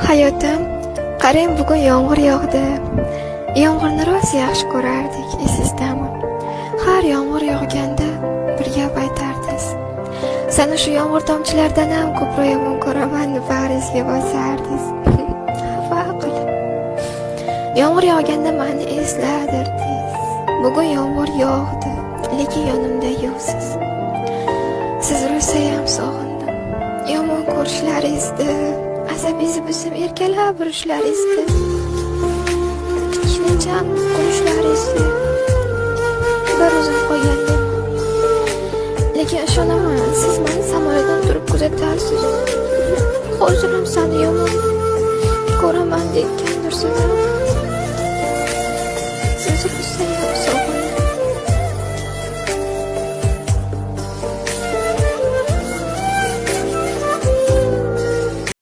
Hayotim, qarang, bugun yomg'ir yog'di. Yomg'irni rosa yaxshi ko'rardik, esizdami? Har yomg'ir yog'ganda bir gap aytardingiz. Seni shu yomg'ir tomchilaridan ham ko'proq yomon ko'raman deb bag'ringizga bosardingiz. Xafa qilib. Yomg'ir yog'ganda meni esladirdingiz. Bugun yomg'ir yog'di, lekin yonimda yo'qsiz. Siz ro'sayam sog'indim. Yomon ko'rishlaringizni, asabingizni bo'lsam erkalab urishlaringizni, ishnichan qo'yishlaringizni bir o'zim qo'ygandim. Lekin ishonaman, siz meni samolyotdan turib kuzatarsiz. Hozir ham seni yomon ko'raman degandirsiz. Siz